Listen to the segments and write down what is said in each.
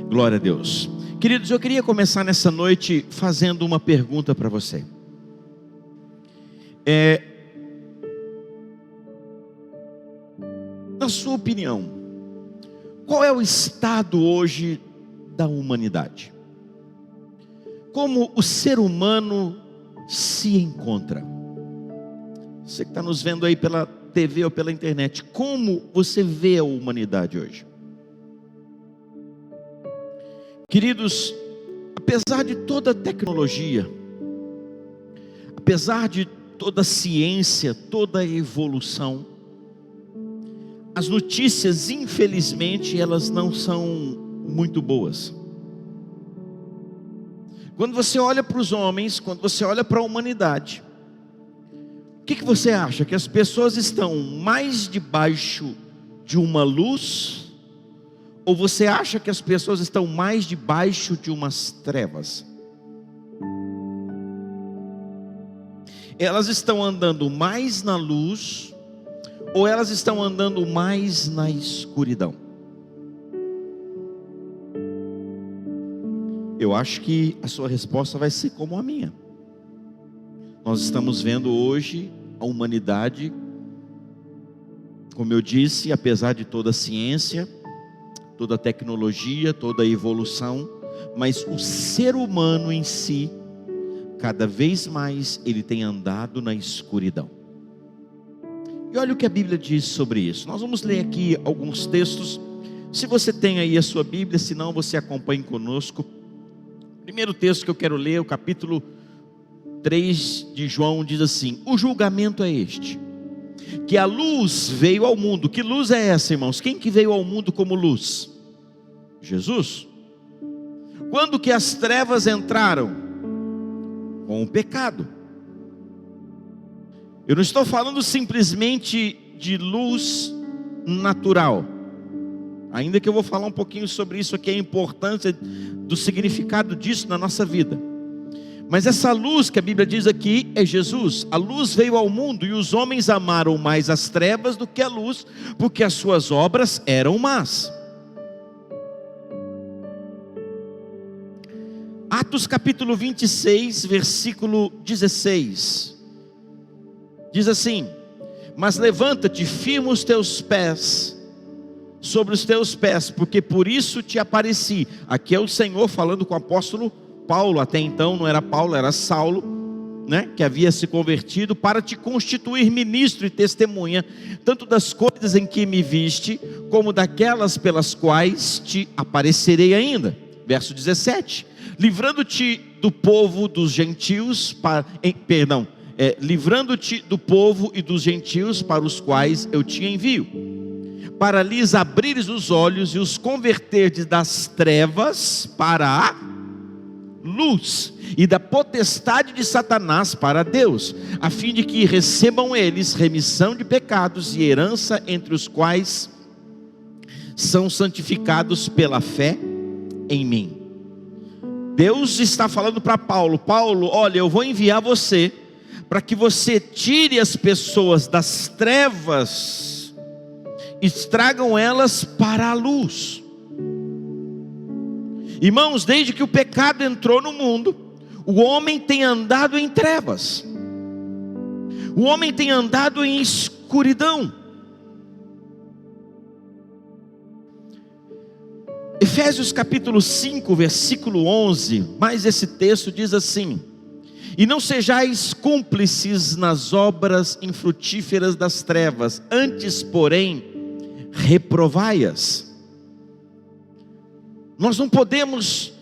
Glória a Deus. Queridos, eu queria começar nessa noite fazendo uma pergunta para você. Na sua opinião, qual é o estado hoje da humanidade? Como o ser humano se encontra? Você que está nos vendo aí pela TV ou pela internet, como você vê a humanidade hoje? Queridos, apesar de toda a tecnologia, apesar de toda a ciência, toda a evolução, as notícias, infelizmente, elas não são muito boas. Quando você olha para os homens, quando você olha para a humanidade, o que você acha? Que as pessoas estão mais debaixo de uma luz? Ou você acha que as pessoas estão mais debaixo de umas trevas? Elas estão andando mais na luz, ou elas estão andando mais na escuridão? Eu acho que a sua resposta vai ser como a minha. Nós estamos vendo hoje a humanidade, como eu disse, apesar de toda a ciência, toda a tecnologia, toda a evolução, mas o ser humano em si, cada vez mais ele tem andado na escuridão. E olha o que a Bíblia diz sobre isso. Nós vamos ler aqui alguns textos. Se você tem aí a sua Bíblia, se não, você acompanhe conosco. O primeiro texto que eu quero ler, o capítulo 3 de João, diz assim: o julgamento é este, que a luz veio ao mundo. Que luz é essa, irmãos? Quem que veio ao mundo como luz? Jesus. Quando que as trevas entraram? Com o pecado. Eu não estou falando simplesmente de luz natural, ainda que eu vou falar um pouquinho sobre isso aqui, a importância do significado disso na nossa vida. Mas essa luz que a Bíblia diz aqui é Jesus. A luz veio ao mundo e os homens amaram mais as trevas do que a luz, porque as suas obras eram más. Atos capítulo 26, versículo 16, diz assim: mas levanta-te, firma os teus pés sobre os teus pés, porque por isso te apareci. Aqui é o Senhor falando com o apóstolo Paulo. Até então não era Paulo, era Saulo, que havia se convertido, para te constituir ministro e testemunha, tanto das coisas em que me viste, como daquelas pelas quais te aparecerei ainda. Verso 17: livrando-te do povo dos gentios, livrando-te do povo e dos gentios para os quais eu te envio, para lhes abrires os olhos e os converterdes das trevas para a luz, e da potestade de Satanás para Deus, a fim de que recebam eles remissão de pecados e herança entre os quais são santificados pela fé em mim. Deus está falando para Paulo: Paulo, olha, eu vou enviar você para que você tire as pessoas das trevas e tragam elas para a luz. Irmãos, desde que o pecado entrou no mundo, o homem tem andado em trevas, o homem tem andado em escuridão. Efésios capítulo 5, versículo 11, mais esse texto diz assim: e não sejais cúmplices nas obras infrutíferas das trevas, antes porém reprovai-as. Nós não podemos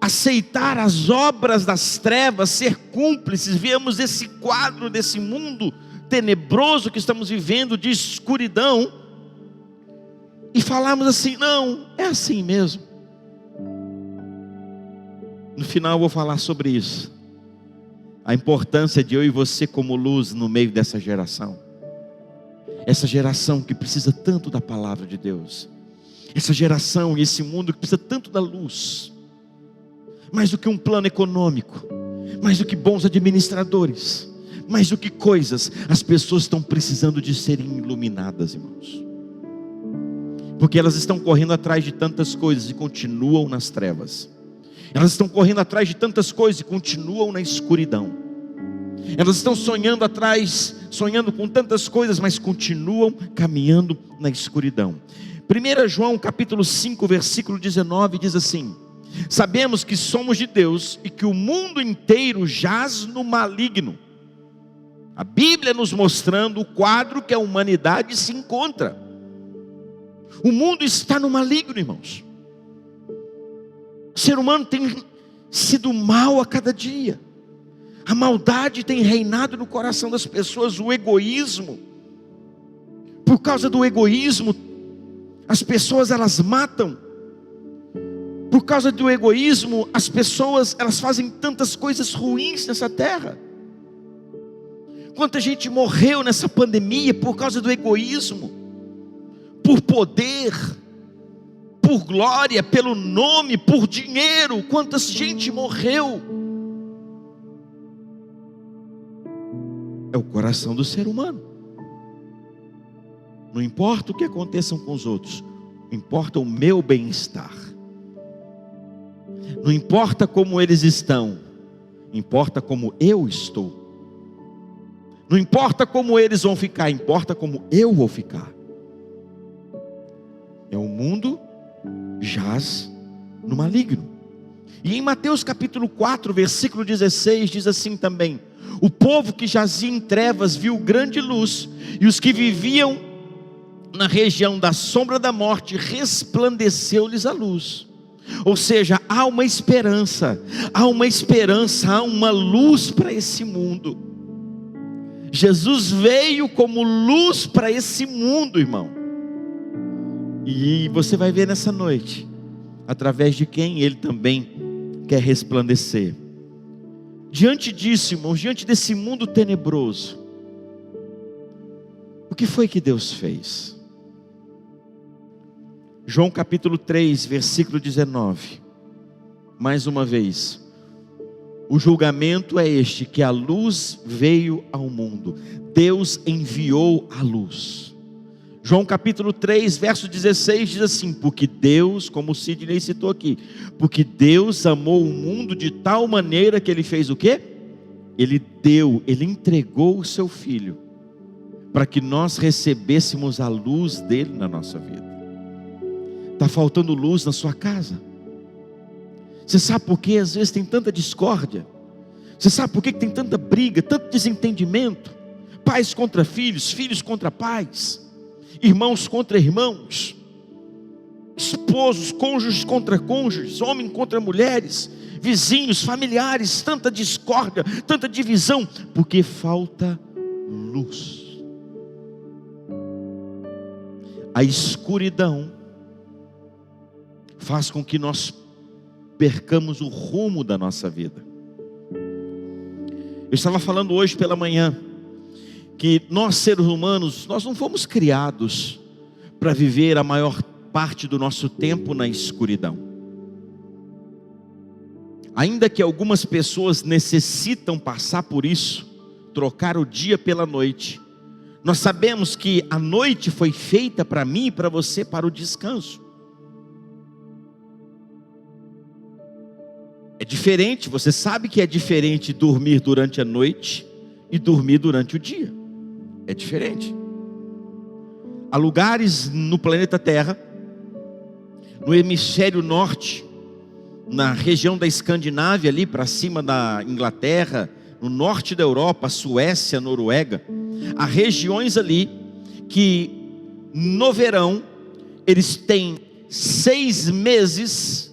aceitar as obras das trevas, ser cúmplices. Vemos esse quadro desse mundo tenebroso que estamos vivendo, de escuridão, e falarmos assim: não, é assim mesmo. No final eu vou falar sobre isso, a importância de eu e você como luz no meio dessa geração. Essa geração que precisa tanto da palavra de Deus, essa geração e esse mundo que precisa tanto da luz, mais do que um plano econômico, mais do que bons administradores, mais do que coisas, as pessoas estão precisando de serem iluminadas, irmãos. Porque elas estão correndo atrás de tantas coisas e continuam nas trevas. Elas estão correndo atrás de tantas coisas e continuam na escuridão. Elas estão sonhando com tantas coisas, mas continuam caminhando na escuridão. 1 João capítulo 5, versículo 19 diz assim: sabemos que somos de Deus e que o mundo inteiro jaz no maligno. A Bíblia nos mostrando o quadro que a humanidade se encontra. O mundo está no maligno, irmãos. O ser humano tem sido mal a cada dia. A maldade tem reinado no coração das pessoas, o egoísmo. Por causa do egoísmo, as pessoas elas matam. Por causa do egoísmo, as pessoas elas fazem tantas coisas ruins nessa terra. Quanta gente morreu nessa pandemia por causa do egoísmo, por poder, por glória, pelo nome, por dinheiro. Quanta gente morreu. É o coração do ser humano. Não importa o que aconteça com os outros, importa o meu bem-estar. Não importa como eles estão, importa como eu estou. Não importa como eles vão ficar, importa como eu vou ficar. O mundo jaz no maligno. E em Mateus capítulo 4, versículo 16, diz assim também: o povo que jazia em trevas viu grande luz, e os que viviam na região da sombra da morte, resplandeceu-lhes a luz. Ou seja, há uma esperança, há uma luz para esse mundo. Jesus veio como luz para esse mundo, irmão. E você vai ver nessa noite, através de quem Ele também quer resplandecer. Diante disso, irmãos, diante desse mundo tenebroso, o que foi que Deus fez? João capítulo 3, versículo 19. Mais uma vez, o julgamento é este, que a luz veio ao mundo. Deus enviou a luz. João capítulo 3, verso 16 diz assim: porque Deus, como o Sidney citou aqui, porque Deus amou o mundo de tal maneira que Ele fez o quê? Ele entregou o seu Filho, para que nós recebêssemos a luz dele na nossa vida. Está faltando luz na sua casa? Você sabe por que às vezes tem tanta discórdia? Você sabe por que tem tanta briga, tanto desentendimento? Pais contra filhos, filhos contra pais, irmãos contra irmãos, esposos, cônjuges contra cônjuges, homens contra mulheres, vizinhos, familiares, tanta discórdia, tanta divisão, porque falta luz. A escuridão faz com que nós percamos o rumo da nossa vida. Eu estava falando hoje pela manhã que nós, seres humanos, nós não fomos criados para viver a maior parte do nosso tempo na escuridão. Ainda que algumas pessoas necessitam passar por isso, trocar o dia pela noite, nós sabemos que a noite foi feita para mim e para você, para o descanso. É diferente, você sabe que é diferente dormir durante a noite e dormir durante o dia. É diferente. Há lugares no planeta Terra, no hemisfério norte, na região da Escandinávia, ali para cima da Inglaterra, no norte da Europa, Suécia, Noruega, há regiões ali que no verão eles têm 6 meses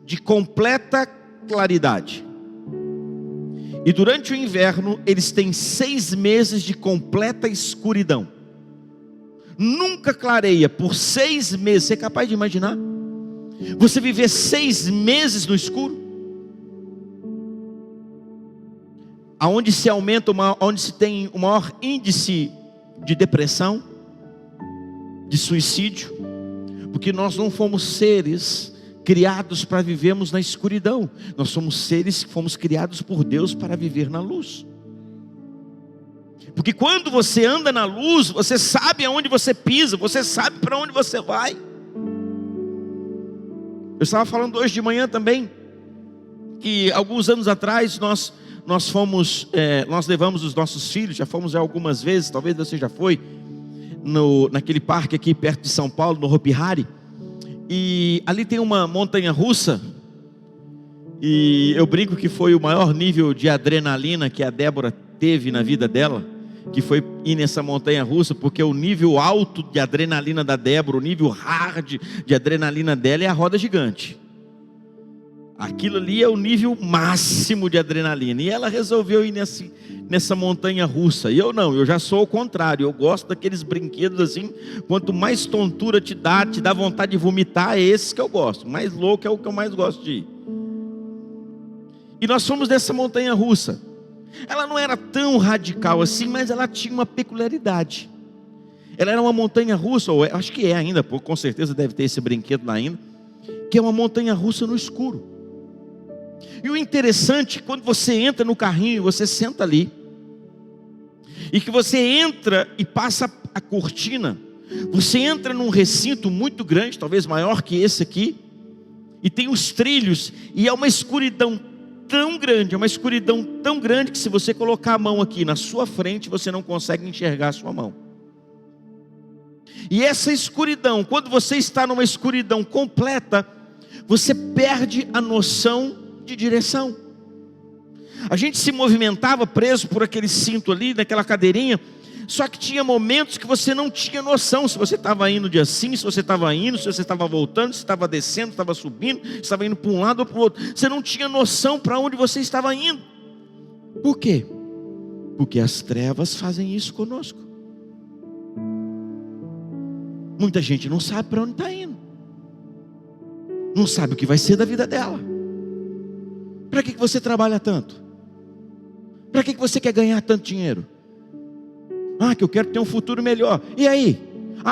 de completa claridade, e durante o inverno eles têm 6 meses de completa escuridão. Nunca clareia por 6 meses. Você é capaz de imaginar? Você viver 6 meses no escuro? Aonde se aumenta, onde se tem o maior índice de depressão, de suicídio, porque nós não fomos seres criados para vivermos na escuridão. Nós somos seres que fomos criados por Deus para viver na luz. Porque quando você anda na luz, você sabe aonde você pisa, você sabe para onde você vai. Eu estava falando hoje de manhã também, que alguns anos atrás nós levamos os nossos filhos, já fomos algumas vezes, talvez você já foi, naquele parque aqui perto de São Paulo, no Hopi Hari, e ali tem uma montanha russa, e eu brinco que foi o maior nível de adrenalina que a Débora teve na vida dela, que foi ir nessa montanha russa, porque o nível alto de adrenalina da Débora, o nível hard de adrenalina dela é a roda gigante. Aquilo ali é o nível máximo de adrenalina, e ela resolveu ir nessa montanha russa. E eu não, eu já sou o contrário, eu gosto daqueles brinquedos assim, quanto mais tontura te dá vontade de vomitar, é esses que eu gosto, mais louco é o que eu mais gosto de ir. E nós fomos nessa montanha russa. Ela não era tão radical assim, mas ela tinha uma peculiaridade. Ela era uma montanha russa, ou acho que é ainda, com certeza deve ter esse brinquedo lá ainda, que é uma montanha russa no escuro. E o interessante, quando você entra no carrinho, você senta ali, e que você entra e passa a cortina, você entra num recinto muito grande, talvez maior que esse aqui, e tem os trilhos, e é uma escuridão tão grande que se você colocar a mão aqui na sua frente, você não consegue enxergar a sua mão. E essa escuridão, quando você está numa escuridão completa, você perde a noção de direção. A gente se movimentava preso por aquele cinto ali, naquela cadeirinha, só que tinha momentos que você não tinha noção, se você estava indo de assim, se você estava indo, se você estava voltando, se estava descendo, se estava subindo, se estava indo para um lado ou para o outro, você não tinha noção para onde você estava indo. Por quê? Porque as trevas fazem isso conosco. Muita gente não sabe para onde está indo, não sabe o que vai ser da vida dela. Para que você trabalha tanto? Para que você quer ganhar tanto dinheiro? Que eu quero ter um futuro melhor. E aí?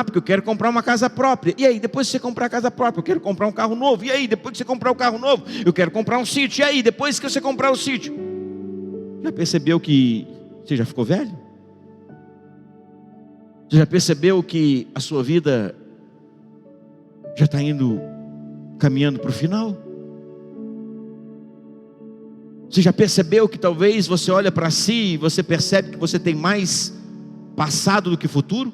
Porque eu quero comprar uma casa própria. E aí? Depois que você comprar a casa própria, eu quero comprar um carro novo. E aí? Depois que você comprar o carro novo, eu quero comprar um sítio. E aí? Depois que você comprar o sítio, já percebeu que você já ficou velho? Você já percebeu que a sua vida já está caminhando para o final? Você já percebeu que talvez você olha para si e você percebe que você tem mais passado do que futuro?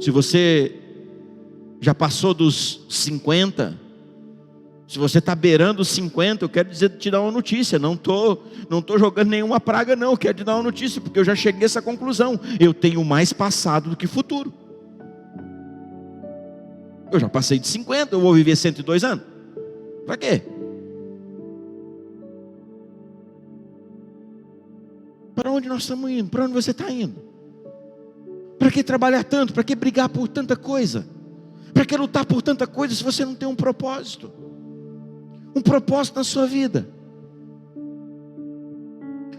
Se você já passou dos 50, se você está beirando os 50, eu quero te dar uma notícia. Não tô jogando nenhuma praga não, eu quero te dar uma notícia, porque eu já cheguei a essa conclusão. Eu tenho mais passado do que futuro. Eu já passei de 50, eu vou viver 102 anos. Para quê? Para onde nós estamos indo? Para onde você está indo? Para que trabalhar tanto? Para que brigar por tanta coisa? Para que lutar por tanta coisa se você não tem um propósito? Um propósito na sua vida.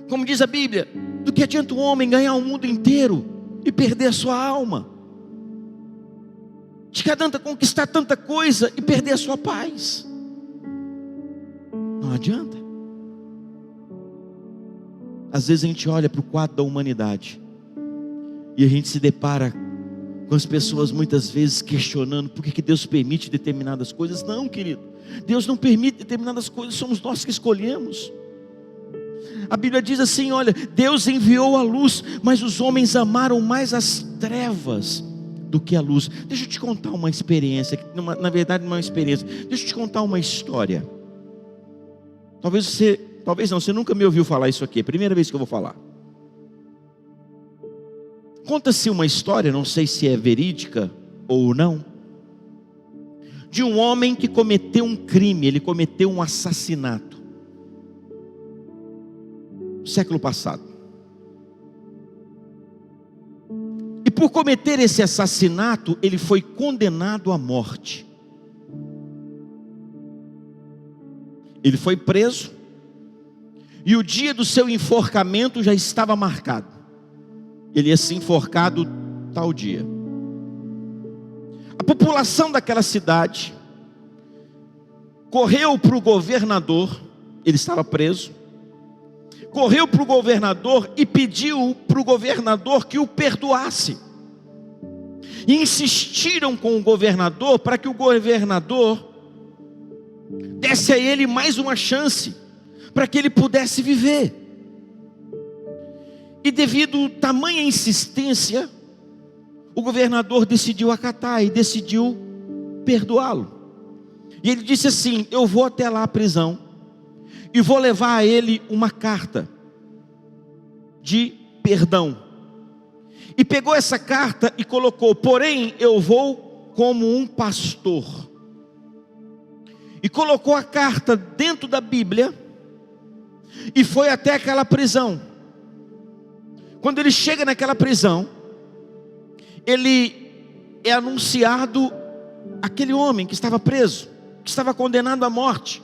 Como diz a Bíblia, do que adianta o homem ganhar o mundo inteiro e perder a sua alma? De que adianta conquistar tanta coisa e perder a sua paz? Não adianta. Às vezes a gente olha para o quadro da humanidade e a gente se depara com as pessoas muitas vezes questionando por que Deus permite determinadas coisas. Não, querido, Deus não permite determinadas coisas, somos nós que escolhemos. A Bíblia diz assim, olha, Deus enviou a luz, mas os homens amaram mais as trevas do que a luz. Deixa eu te contar uma experiência, na verdade não é uma experiência, deixa eu te contar uma história. Talvez não, você nunca me ouviu falar isso aqui, é a primeira vez que eu vou falar. Conta-se uma história, não sei se é verídica ou não, de um homem que cometeu um crime, ele cometeu um assassinato, no século passado. E por cometer esse assassinato, ele foi condenado à morte. Ele foi preso, e o dia do seu enforcamento já estava marcado. Ele ia ser enforcado tal dia. A população daquela cidade correu para o governador, ele estava preso, correu para o governador e pediu para o governador que o perdoasse. e insistiram com o governador para que o governador desse a ele mais uma chance, para que ele pudesse viver. E devido a tamanha insistência, o governador decidiu acatar e decidiu perdoá-lo. E ele disse assim: eu vou até lá à prisão e vou levar a ele uma carta de perdão. E pegou essa carta e colocou: porém eu vou como um pastor. E colocou a carta dentro da Bíblia e foi até aquela prisão. Quando ele chega naquela prisão, ele é anunciado aquele homem que estava preso, que estava condenado à morte,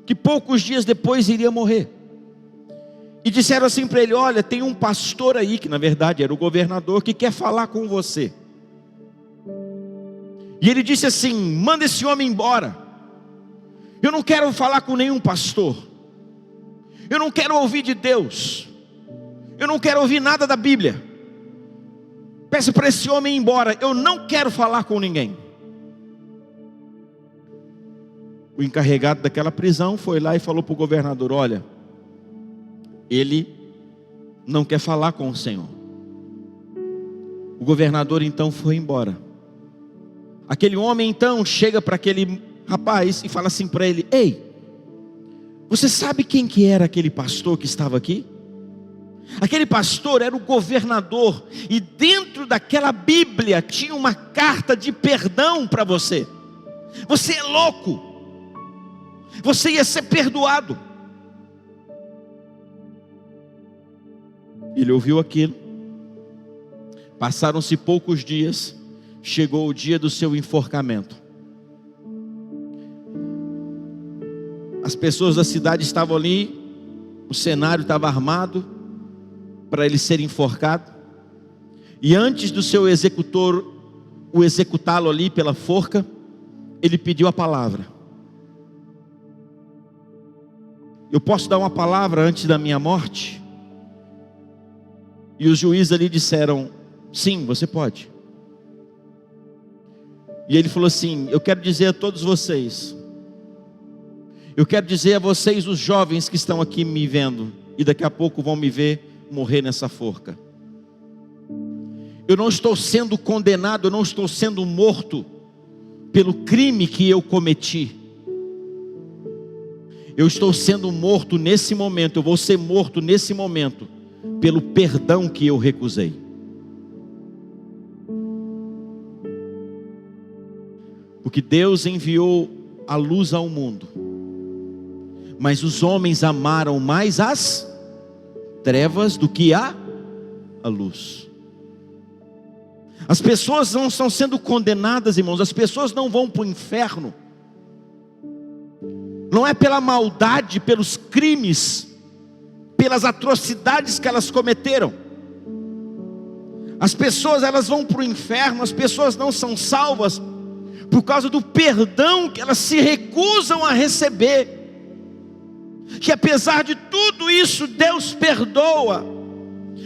que poucos dias depois iria morrer. E disseram assim para ele: olha, tem um pastor aí, que na verdade era o governador, que quer falar com você. E ele disse assim: manda esse homem embora. Eu não quero falar com nenhum pastor. Eu não quero ouvir de Deus. Eu não quero ouvir nada da Bíblia. Peça para esse homem ir embora. Eu não quero falar com ninguém. O encarregado daquela prisão foi lá e falou para o governador: olha, ele não quer falar com o Senhor. O governador então foi embora. Aquele homem então chega para aquele rapaz e fala assim para ele: ei, você sabe quem que era aquele pastor que estava aqui? Aquele pastor era o governador, e dentro daquela Bíblia tinha uma carta de perdão para você. Você é louco, você ia ser perdoado. Ele ouviu aquilo. Passaram-se poucos dias, chegou o dia do seu enforcamento. As pessoas da cidade estavam ali, o cenário estava armado para ele ser enforcado. E antes do seu executor o executá-lo ali pela forca, ele pediu a palavra. Eu posso dar uma palavra antes da minha morte? E os juízes ali disseram: sim, você pode. E ele falou assim: eu quero dizer a todos vocês, eu quero dizer a vocês, os jovens que estão aqui me vendo e daqui a pouco vão me ver morrer nessa forca, eu não estou sendo condenado, eu não estou sendo morto pelo crime que eu cometi. Eu estou sendo morto nesse momento, eu vou ser morto nesse momento pelo perdão que eu recusei. Porque Deus enviou a luz ao mundo, mas os homens amaram mais as trevas do que a luz. As pessoas não estão sendo condenadas, irmãos. As pessoas não vão para o inferno, não é pela maldade, pelos crimes, pelas atrocidades que elas cometeram. As pessoas, elas vão para o inferno, as pessoas não são salvas por causa do perdão que elas se recusam a receber. Que apesar de tudo isso, Deus perdoa.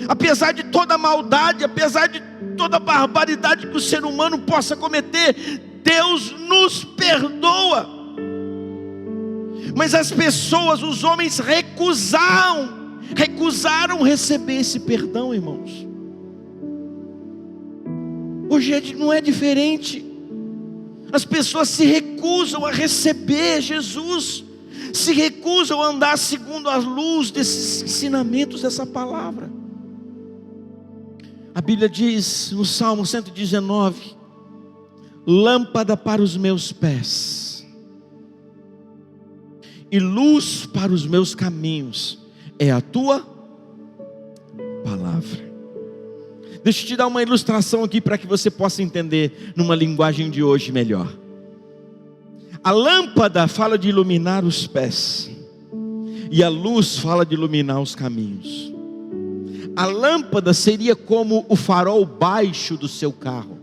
Apesar de toda a maldade, apesar de toda a barbaridade que o ser humano possa cometer, Deus nos perdoa. Mas as pessoas, os homens recusaram receber esse perdão, irmãos. Hoje não é diferente. As pessoas se recusam a receber Jesus, se recusam a andar segundo a luz desses ensinamentos, dessa palavra. A Bíblia diz no Salmo 119: lâmpada para os meus pés e luz para os meus caminhos é a tua palavra. Deixa eu te dar uma ilustração aqui para que você possa entender numa linguagem de hoje melhor. A lâmpada fala de iluminar os pés, e a luz fala de iluminar os caminhos. A lâmpada seria como o farol baixo do seu carro.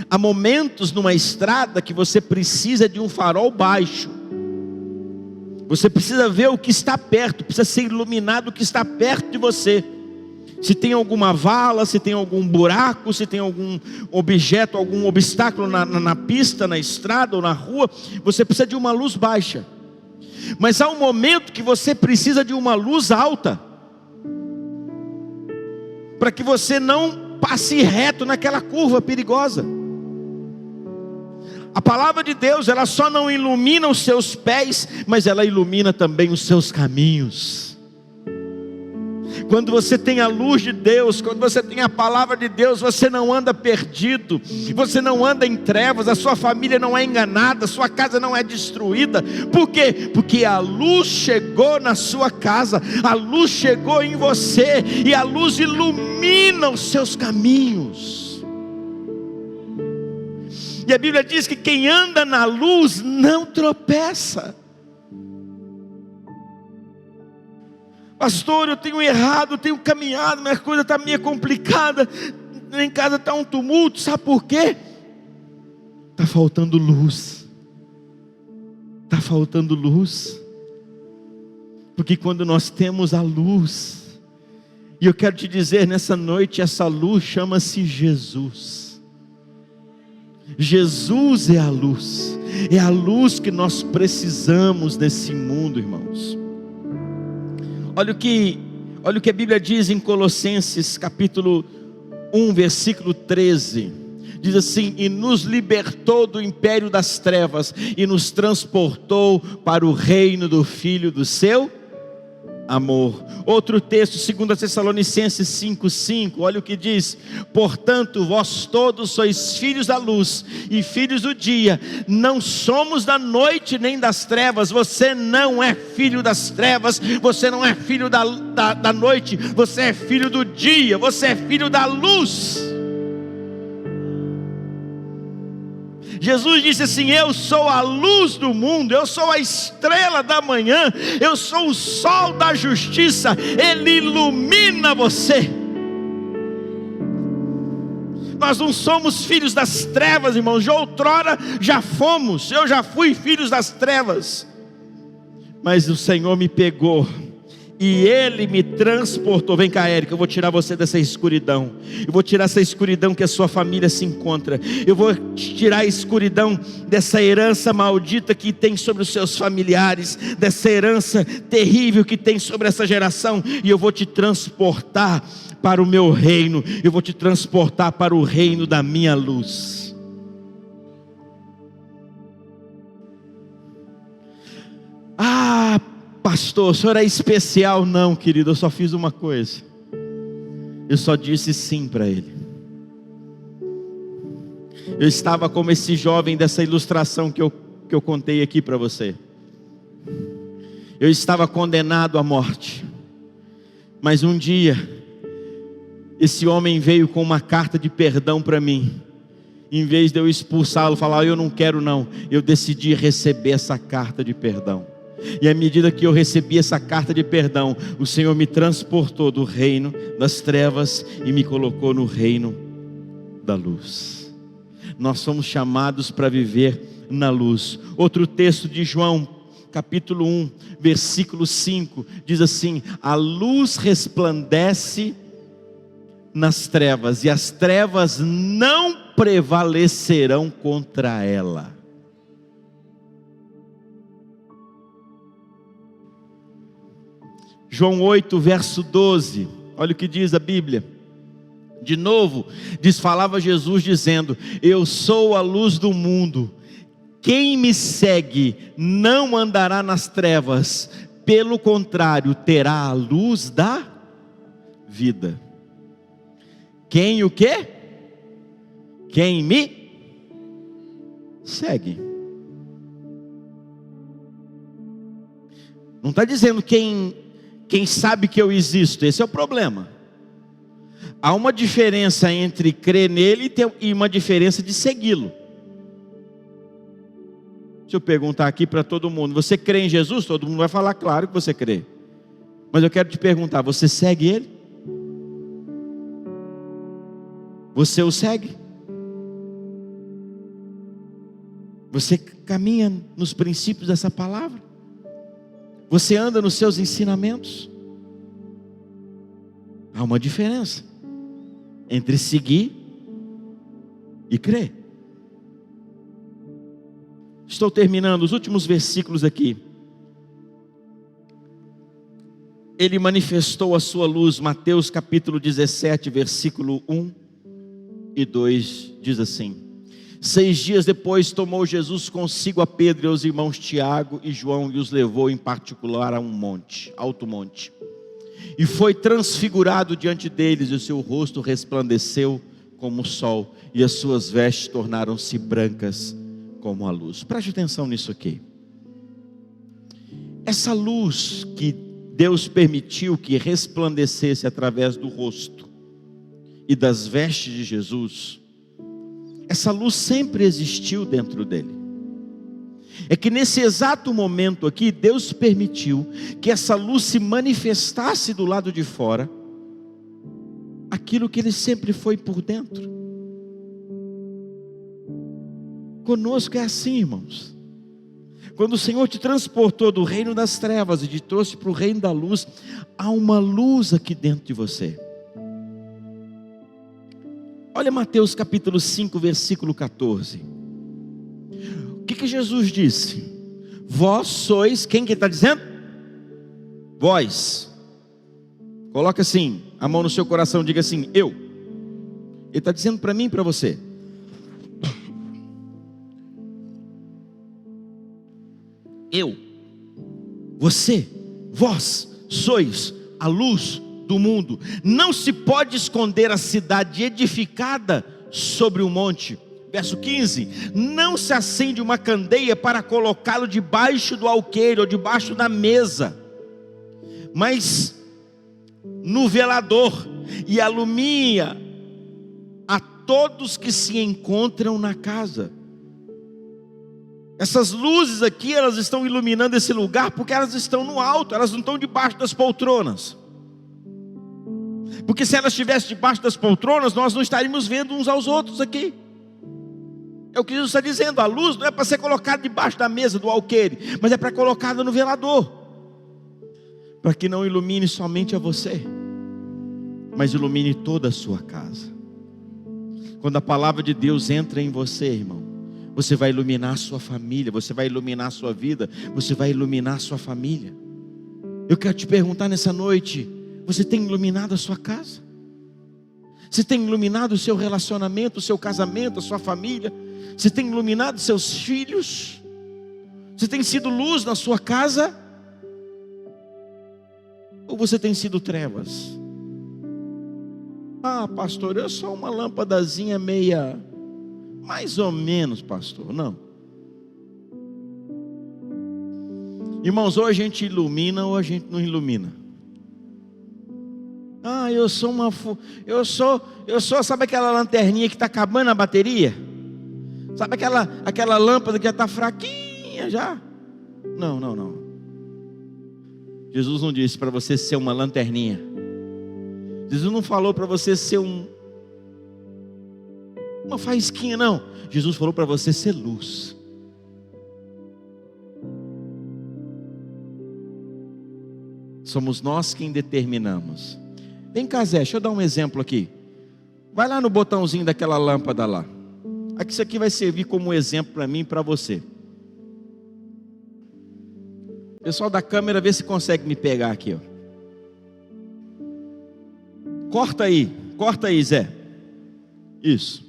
Há momentos numa estrada que você precisa de um farol baixo. Você precisa ver o que está perto, precisa ser iluminado o que está perto de você. Se tem alguma vala, se tem algum buraco, se tem algum objeto, algum obstáculo na pista, na estrada ou na rua, você precisa de uma luz baixa. Mas há um momento que você precisa de uma luz alta, para que você não passe reto naquela curva perigosa. A palavra de Deus, ela só não ilumina os seus pés, mas ela ilumina também os seus caminhos. Quando você tem a luz de Deus, quando você tem a palavra de Deus, você não anda perdido, você não anda em trevas, a sua família não é enganada, a sua casa não é destruída. Por quê? Porque a luz chegou na sua casa, a luz chegou em você, e a luz ilumina os seus caminhos. E a Bíblia diz que quem anda na luz não tropeça. Pastor, eu tenho errado, eu tenho caminhado, minha coisa está meio complicada, em casa está um tumulto. Sabe por quê? Está faltando luz. Está faltando luz. Porque quando nós temos a luz, e eu quero te dizer nessa noite, essa luz chama-se Jesus. Jesus é a luz que nós precisamos nesse mundo, irmãos. Olha o que a Bíblia diz em Colossenses capítulo 1, versículo 13. Diz assim: e nos libertou do império das trevas, e nos transportou para o reino do Filho do seu amor. Outro texto, 2 Tessalonicenses 5:5, olha o que diz: portanto, vós todos sois filhos da luz e filhos do dia, não somos da noite nem das trevas. Você não é filho das trevas, você não é filho da noite, você é filho do dia, você é filho da luz. Jesus disse assim: eu sou a luz do mundo, eu sou a estrela da manhã, eu sou o sol da justiça. Ele ilumina você. Nós não somos filhos das trevas, irmãos. De outrora já fomos, eu já fui filhos das trevas, mas o Senhor me pegou e Ele me transportou. Vem cá, Érica, eu vou tirar você dessa escuridão. Eu vou tirar essa escuridão que a sua família se encontra. Eu vou tirar a escuridão dessa herança maldita que tem sobre os seus familiares, dessa herança terrível que tem sobre essa geração, e eu vou te transportar para o meu reino. Eu vou te transportar para o reino da minha luz. Pastor, o senhor é especial? Não, querido, eu só fiz uma coisa. Eu só disse sim para ele. Eu estava como esse jovem dessa ilustração que eu contei aqui para você. Eu estava condenado à morte, mas um dia esse homem veio com uma carta de perdão para mim. Em vez de eu expulsá-lo, falar eu não quero não, eu decidi receber essa carta de perdão. E à medida que eu recebi essa carta de perdão, o Senhor me transportou do reino das trevas e me colocou no reino da luz. Nós somos chamados para viver na luz. Outro texto de João, capítulo 1, versículo 5, diz assim: a luz resplandece nas trevas, e as trevas não prevalecerão contra ela. João 8, verso 12, olha o que diz a Bíblia. De novo, falava Jesus dizendo: eu sou a luz do mundo, quem me segue não andará nas trevas, pelo contrário, terá a luz da vida. Quem o quê? Quem me segue. Não está dizendo quem sabe que eu existo. Esse é o problema. Há uma diferença entre crer nele e uma diferença de segui-lo. Deixa eu perguntar aqui para todo mundo: você crê em Jesus? Todo mundo vai falar, claro que você crê. Mas eu quero te perguntar: você segue ele? Você o segue? Você caminha nos princípios dessa palavra? Você anda nos seus ensinamentos? Há uma diferença entre seguir e crer. Estou terminando os últimos versículos aqui. Ele manifestou a sua luz, Mateus capítulo 17, versículo 1 e 2, diz assim: 6 dias depois tomou Jesus consigo a Pedro e aos irmãos Tiago e João e os levou em particular a um monte, alto monte. E foi transfigurado diante deles, e o seu rosto resplandeceu como o sol, e as suas vestes tornaram-se brancas como a luz. Preste atenção nisso aqui. Essa luz que Deus permitiu que resplandecesse através do rosto e das vestes de Jesus, essa luz sempre existiu dentro dele. É que nesse exato momento aqui, Deus permitiu que essa luz se manifestasse do lado de fora, aquilo que ele sempre foi por dentro. Conosco é assim, irmãos. Quando o Senhor te transportou do reino das trevas e te trouxe para o reino da luz, há uma luz aqui dentro de você. Olha Mateus capítulo 5, versículo 14. O que Jesus disse? Vós sois, quem que está dizendo? Vós. Coloca assim, a mão no seu coração, diga assim, eu. Ele está dizendo para mim e para você. Eu, você, vós sois a luz do mundo. Não se pode esconder a cidade edificada sobre um monte. Verso 15: não se acende uma candeia para colocá-lo debaixo do alqueire ou debaixo da mesa, mas no velador, e alumia a todos que se encontram na casa. Essas luzes aqui, elas estão iluminando esse lugar porque elas estão no alto, elas não estão debaixo das poltronas. Porque se elas estivessem debaixo das poltronas, nós não estaríamos vendo uns aos outros aqui. É o que Jesus está dizendo, a luz não é para ser colocada debaixo da mesa do alqueire, mas é para colocada no velador, para que não ilumine somente a você, mas ilumine toda a sua casa. Quando a palavra de Deus entra em você, irmão, você vai iluminar a sua família, você vai iluminar a sua vida, você vai iluminar a sua família. Eu quero te perguntar nessa noite, você tem iluminado a sua casa? Você tem iluminado o seu relacionamento, o seu casamento, a sua família? Você tem iluminado seus filhos? Você tem sido luz na sua casa? Ou você tem sido trevas? Ah, pastor, eu sou uma lâmpadazinha meia... mais ou menos, pastor. Não. Irmãos, ou a gente ilumina ou a gente não ilumina. Ah, eu sou, sabe aquela lanterninha que está acabando a bateria? Sabe aquela lâmpada que já está fraquinha já? Não. Jesus não disse para você ser uma lanterninha. Jesus não falou para você ser uma faísquinha, não. Jesus falou para você ser luz. Somos nós quem determinamos. Vem cá, Zé, deixa eu dar um exemplo aqui. Vai lá no botãozinho daquela lâmpada lá. Aqui, isso aqui vai servir como exemplo para mim e para você. Pessoal da câmera, vê se consegue me pegar aqui, ó. Corta aí, Zé. Isso.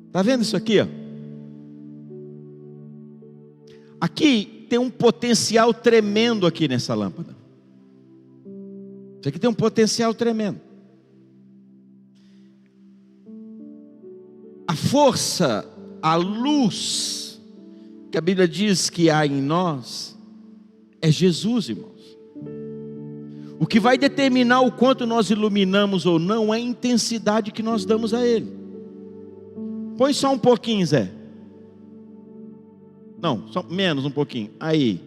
Está vendo isso aqui, ó? Aqui tem um potencial tremendo aqui nessa lâmpada. Isso aqui tem um potencial tremendo. A força, a luz que a Bíblia diz que há em nós é Jesus, irmãos. O que vai determinar o quanto nós iluminamos ou não é a intensidade que nós damos a Ele. Põe só um pouquinho, Zé. Não, só menos um pouquinho. Aí.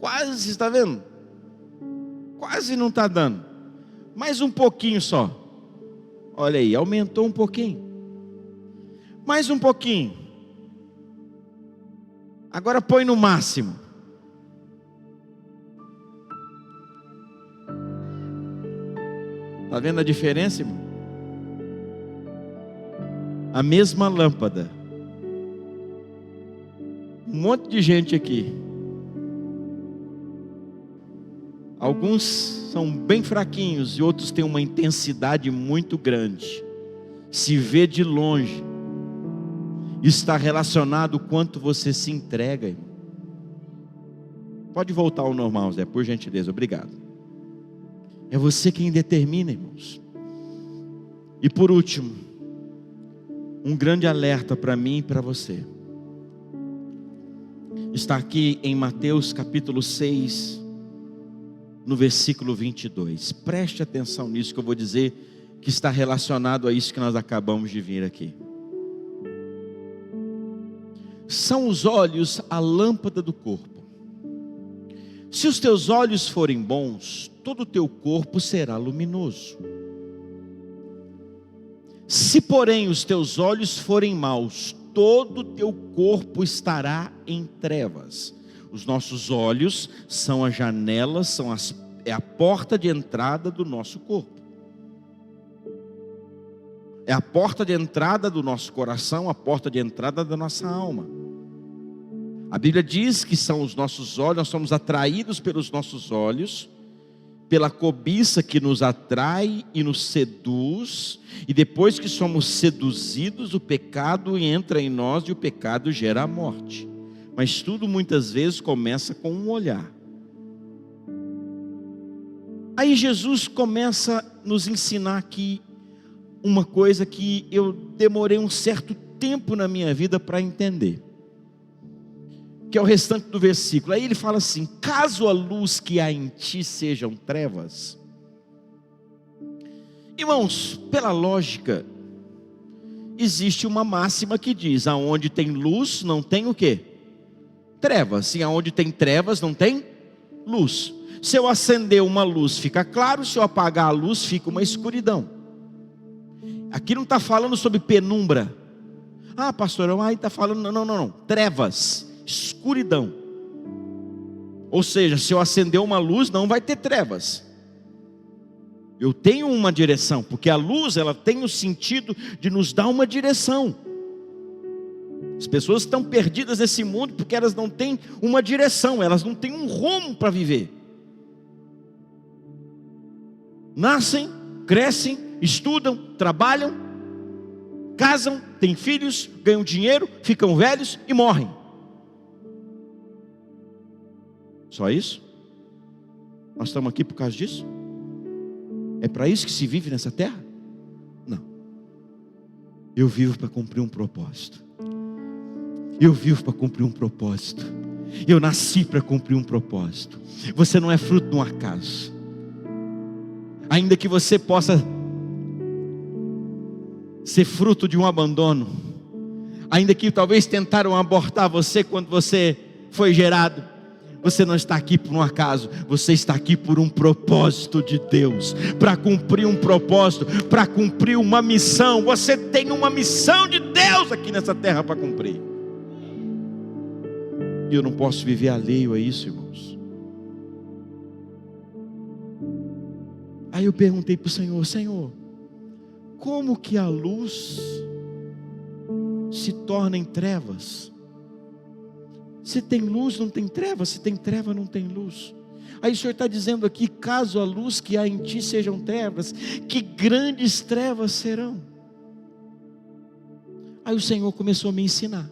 Quase, está vendo? Quase não está dando. Mais um pouquinho só. Olha aí, aumentou um pouquinho. Mais um pouquinho. Agora põe no máximo. Está vendo a diferença, irmão? A mesma lâmpada. Um monte de gente aqui. Alguns são bem fraquinhos e outros têm uma intensidade muito grande. Se vê de longe. Está relacionado o quanto você se entrega, irmão. Pode voltar ao normal, Zé, por gentileza, obrigado. É você quem determina, irmãos. E por último, um grande alerta para mim e para você. Está aqui em Mateus capítulo 6, no versículo 22. Preste atenção nisso que eu vou dizer, que está relacionado a isso que nós acabamos de vir aqui. São os olhos a lâmpada do corpo. Se os teus olhos forem bons, todo o teu corpo será luminoso. Se porém os teus olhos forem maus, todo o teu corpo estará em trevas. Os nossos olhos são as janelas, é a porta de entrada do nosso corpo. É a porta de entrada do nosso coração, a porta de entrada da nossa alma. A Bíblia diz que são os nossos olhos, nós somos atraídos pelos nossos olhos, pela cobiça que nos atrai e nos seduz, e depois que somos seduzidos, o pecado entra em nós e o pecado gera a morte. Mas tudo muitas vezes começa com um olhar. Aí Jesus começa a nos ensinar aqui uma coisa que eu demorei um certo tempo na minha vida para entender, que é o restante do versículo. Aí ele fala assim: caso a luz que há em ti sejam trevas. Irmãos, pela lógica, existe uma máxima que diz: aonde tem luz não tem o quê? Trevas. E aonde tem trevas não tem luz. Se eu acender uma luz fica claro, se eu apagar a luz fica uma escuridão. Aqui não está falando sobre penumbra. Ah, pastor, aí está falando, não, trevas, escuridão. Ou seja, se eu acender uma luz não vai ter trevas. Eu tenho uma direção, porque a luz ela tem o sentido de nos dar uma direção. As pessoas estão perdidas nesse mundo porque elas não têm uma direção, elas não têm um rumo para viver. Nascem, crescem, estudam, trabalham, casam, têm filhos, ganham dinheiro, ficam velhos e morrem. Só isso? Nós estamos aqui por causa disso? É para isso que se vive nessa terra? Não. Eu vivo para cumprir um propósito. Eu vivo para cumprir um propósito. Eu nasci para cumprir um propósito. Você não é fruto de um acaso. Ainda que você possa ser fruto de um abandono, ainda que talvez tentaram abortar você quando você foi gerado, você não está aqui por um acaso, você está aqui por um propósito de Deus, para cumprir um propósito, para cumprir uma missão. Você tem uma missão de Deus aqui nessa terra para cumprir, e eu não posso viver alheio a isso, irmãos. Aí eu perguntei para o Senhor: Senhor, como que a luz se torna em trevas? Se tem luz não tem treva, se tem treva não tem luz. Aí o Senhor está dizendo aqui: caso a luz que há em ti sejam trevas, que grandes trevas serão. Aí o Senhor começou a me ensinar.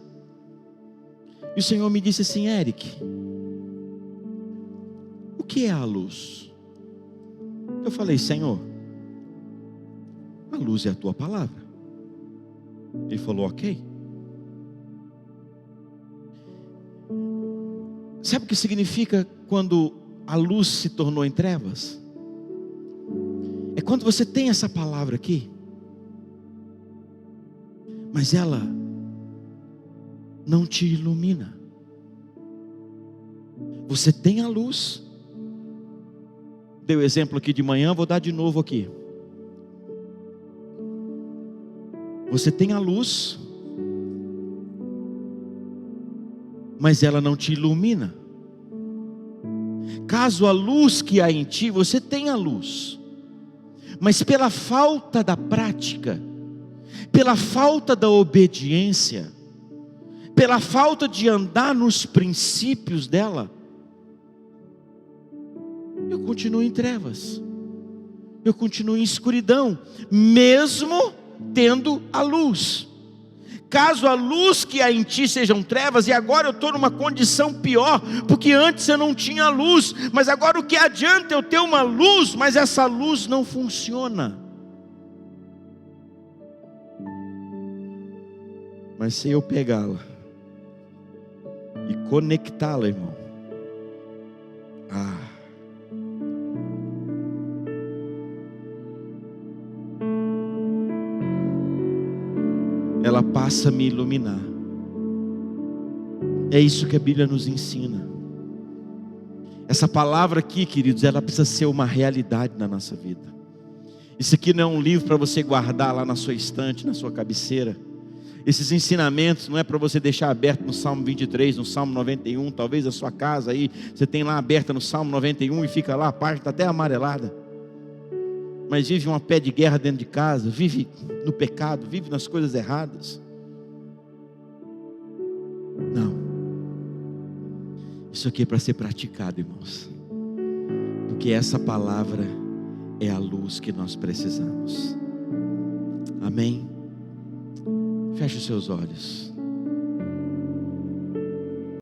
E o Senhor me disse assim: Eric, o que é a luz? Eu falei: Senhor, a luz é a tua palavra. Ele falou: ok. Sabe o que significa quando a luz se tornou em trevas? É quando você tem essa palavra aqui, mas ela não te ilumina. Você tem a luz. Dei o exemplo aqui de manhã, vou dar de novo aqui. Você tem a luz, mas ela não te ilumina. Caso a luz que há em ti, você tem a luz, mas pela falta da prática, pela falta da obediência, pela falta de andar nos princípios dela, eu continuo em trevas, eu continuo em escuridão, mesmo tendo a luz. Caso a luz que há em ti sejam trevas, e agora eu estou numa condição pior, porque antes eu não tinha luz, mas agora o que adianta eu ter uma luz, mas essa luz não funciona. Mas se eu pegá-la e conectá-la, irmão, ela passa a me iluminar. É isso que a Bíblia nos ensina. Essa palavra aqui, queridos, ela precisa ser uma realidade na nossa vida. Isso aqui não é um livro para você guardar lá na sua estante, na sua cabeceira. Esses ensinamentos não é para você deixar aberto no Salmo 23, no Salmo 91, talvez a sua casa aí, você tem lá aberta no Salmo 91 e fica lá, a parte está até amarelada. Mas vive uma pé de guerra dentro de casa, vive no pecado, vive nas coisas erradas. Não. Isso aqui é para ser praticado, irmãos. Porque essa palavra é a luz que nós precisamos. Amém? Feche os seus olhos.